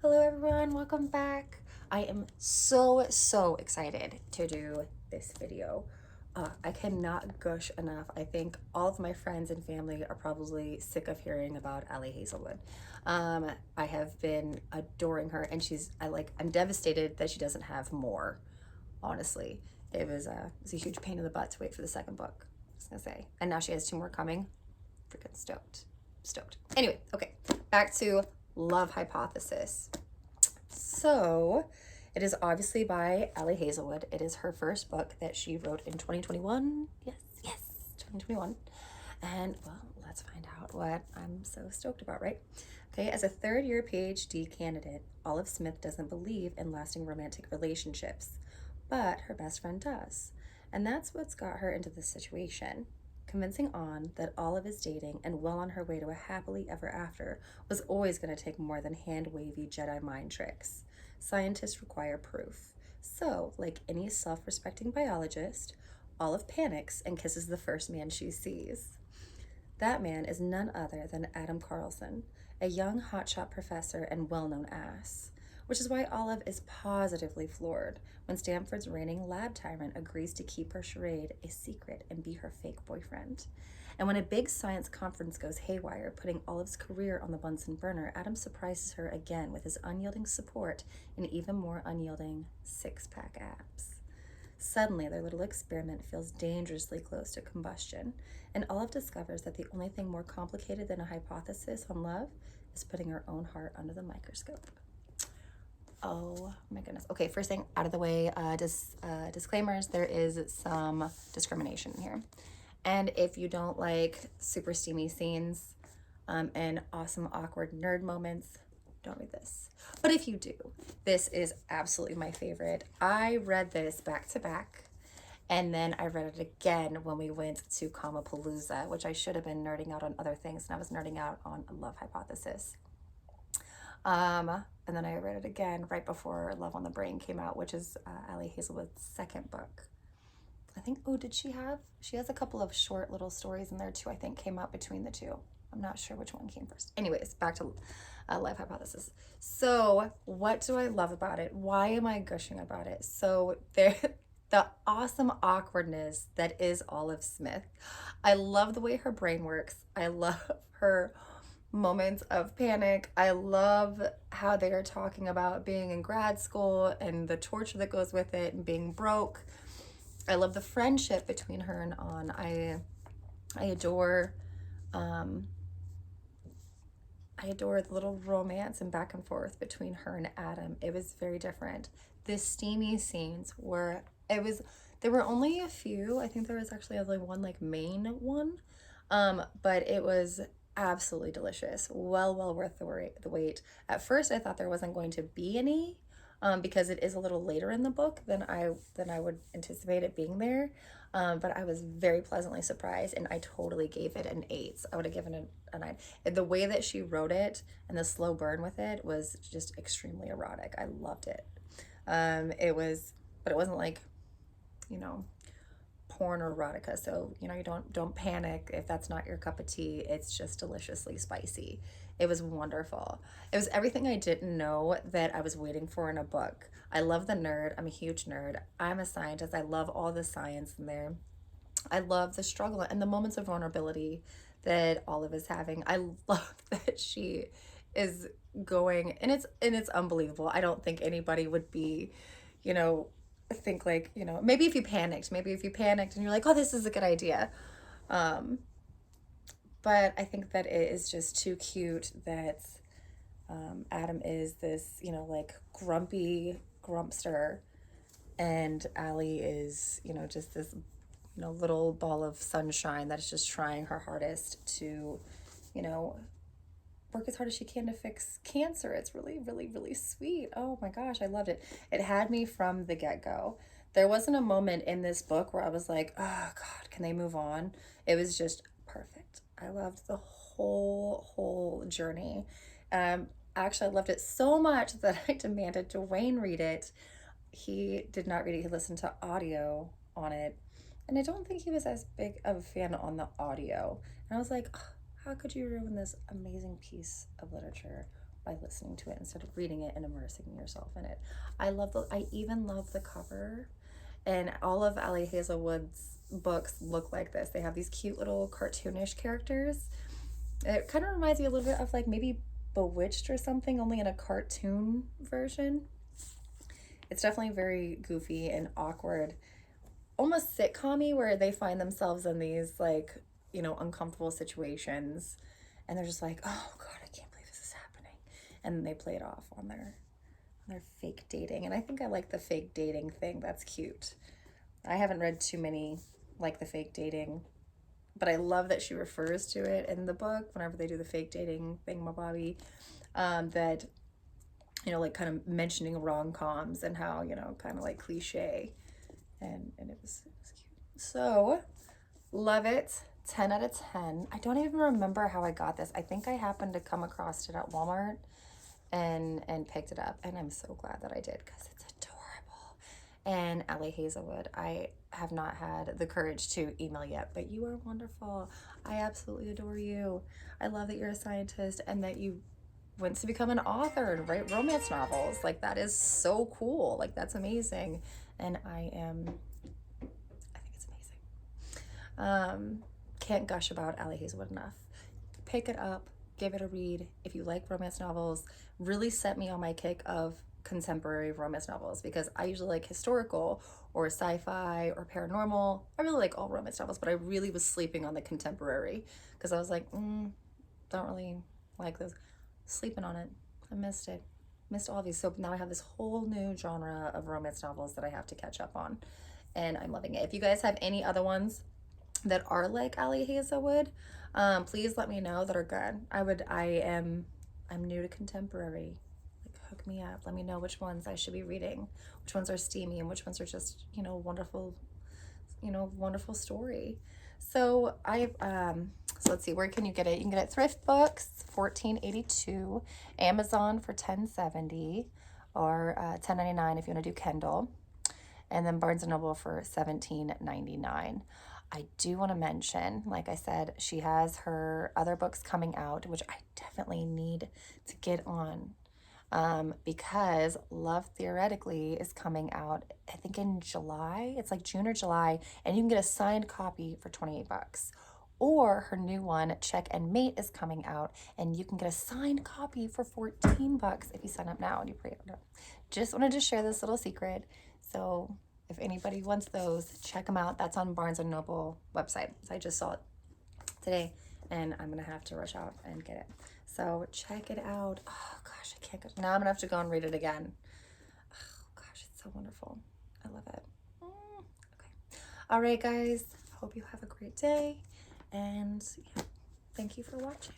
Hello everyone, welcome back. I am so excited to do this video. I cannot gush enough. I think all of my friends and family are probably sick of hearing about Allie Hazelwood. I have been adoring her, and I'm devastated that she doesn't have more, honestly. It was a huge pain in the butt to wait for the second book, I was gonna say. And now she has two more coming. Freaking stoked. Anyway, okay, back to Love Hypothesis. So, it is obviously by Allie Hazelwood. It is her first book that she wrote in 2021. Yes, 2021. And, well, let's find out what I'm so stoked about, right? Okay, as a third-year PhD candidate, Olive Smith doesn't believe in lasting romantic relationships, but her best friend does. And that's what's got her into this situation. Convincing On that Olive is dating and well on her way to a happily ever after was always going to take more than hand-wavy Jedi mind tricks. Scientists require proof. So, like any self-respecting biologist, Olive panics and kisses the first man she sees. That man is none other than Adam Carlson, a young hotshot professor and well-known ass. Which is why Olive is positively floored when Stanford's reigning lab tyrant agrees to keep her charade a secret and be her fake boyfriend. And when a big science conference goes haywire, putting Olive's career on the Bunsen burner, Adam surprises her again with his unyielding support and even more unyielding six-pack abs. Suddenly, their little experiment feels dangerously close to combustion, and Olive discovers that the only thing more complicated than a hypothesis on love is putting her own heart under the microscope. Oh my goodness. Okay, first thing out of the way, disclaimers, there is some discrimination here. And if you don't like super steamy scenes and awesome awkward nerd moments, don't read this. But if you do, this is absolutely my favorite. I read this back to back, and then I read it again when we went to Comapalooza, which I should have been nerding out on other things, and I was nerding out on Love Hypothesis. And then I read it again right before Love on the Brain came out, which is Allie Hazelwood's second book. I think, she has a couple of short little stories in there too, I think came out between the two. I'm not sure which one came first. Anyways, back to Love Hypothesis. So what do I love about it? Why am I gushing about it? So the awesome awkwardness that is Olive Smith. I love the way her brain works. I love her moments of panic. I love how they are talking about being in grad school and the torture that goes with it and being broke. I love the friendship between her and On. I adore the little romance and back and forth between her and Adam. It was very different. The steamy scenes were there were only a few. I think there was actually only one like main one. But it was absolutely delicious. Well worth the wait. At first I thought there wasn't going to be any because it is a little later in the book than I would anticipate it being there. But I was very pleasantly surprised, and I totally gave it an 8. I would have given it a 9. The way that she wrote it and the slow burn with it was just extremely erotic. I loved it. But it wasn't like, you know, porn or erotica, so you don't panic if that's not your cup of tea. It's just deliciously spicy. It was wonderful. It was everything I didn't know that I was waiting for in a book. I love the nerd. I'm a huge nerd. I'm a scientist. I love all the science in there. I love the struggle and the moments of vulnerability that Olive is having. I love that she is going, and it's unbelievable. I don't think anybody would be, you know, think like, maybe if you panicked and you're like, oh, this is a good idea. But I think that it is just too cute that Adam is this, like grumpy grumpster, and Allie is, just this, little ball of sunshine that is just trying her hardest to, you know, work as hard as she can to fix cancer. It's really sweet. Oh my gosh, I loved it. It had me from the get-go. There wasn't a moment in this book where I was like, oh God, can they move on? It was just perfect. I loved the whole journey. Actually, I loved it so much that I demanded Dwayne read it. He did not read it. He listened to audio on it. And I don't think he was as big of a fan on the audio. And I was like, oh, how could you ruin this amazing piece of literature by listening to it instead of reading it and immersing yourself in it. I even love the cover, and all of Ali Hazelwood's books look like this. They have these cute little cartoonish characters. It kind of reminds me a little bit of like maybe Bewitched or something, only in a cartoon version. It's definitely very goofy and awkward, almost sitcom-y, where they find themselves in these like, you know, uncomfortable situations, and they're just like, oh god, I can't believe this is happening, and then they play it off on their fake dating. And I think I like the fake dating thing. That's cute. I haven't read too many like the fake dating, but I love that she refers to it in the book whenever they do the fake dating thing, my Bobby, that, you know, like kind of mentioning rom-coms and how, you know, kind of like cliche, and it was cute. So love it. 10 out of 10. I don't even remember how I got this. I think I happened to come across it at Walmart and picked it up, and I'm so glad that I did because it's adorable. And Ali Hazelwood, I have not had the courage to email yet, but you are wonderful. I absolutely adore you. I love that you're a scientist and that you went to become an author and write romance novels. Like, that is so cool. Like, that's amazing. And I think it's amazing. Can't gush about Ali Hazelwood enough. Pick it up, give it a read. If you like romance novels, really set me on my kick of contemporary romance novels, because I usually like historical or sci-fi or paranormal. I really like all romance novels, but I really was sleeping on the contemporary because I was like, don't really like those. Sleeping on it. I missed it. Missed all of these. So now I have this whole new genre of romance novels that I have to catch up on, and I'm loving it. If you guys have any other ones that are like Ali Hazelwood, please let me know that are good. I'm new to contemporary. Like, hook me up. Let me know which ones I should be reading, which ones are steamy, and which ones are just, you know, wonderful, wonderful story. So so let's see, where can you get it? You can get it at Thrift Books, $14.82, Amazon for $10.70, or $10.99 if you want to do Kindle, and then Barnes & Noble for $17.99. I do want to mention, like I said, she has her other books coming out, which I definitely need to get on, because Love Theoretically is coming out, I think in July. It's like June or July, and you can get a signed copy for 28 bucks. Or her new one, Check and Mate, is coming out, and you can get a signed copy for 14 bucks if you sign up now and you pre-order. Just wanted to share this little secret. So if anybody wants those, check them out. That's on Barnes & Noble website. So I just saw it today, and I'm gonna have to rush out and get it. So check it out. Oh gosh, I can't go. Now I'm gonna have to go and read it again. Oh gosh, it's so wonderful. I love it. Okay. All right, guys. Hope you have a great day. And yeah, thank you for watching.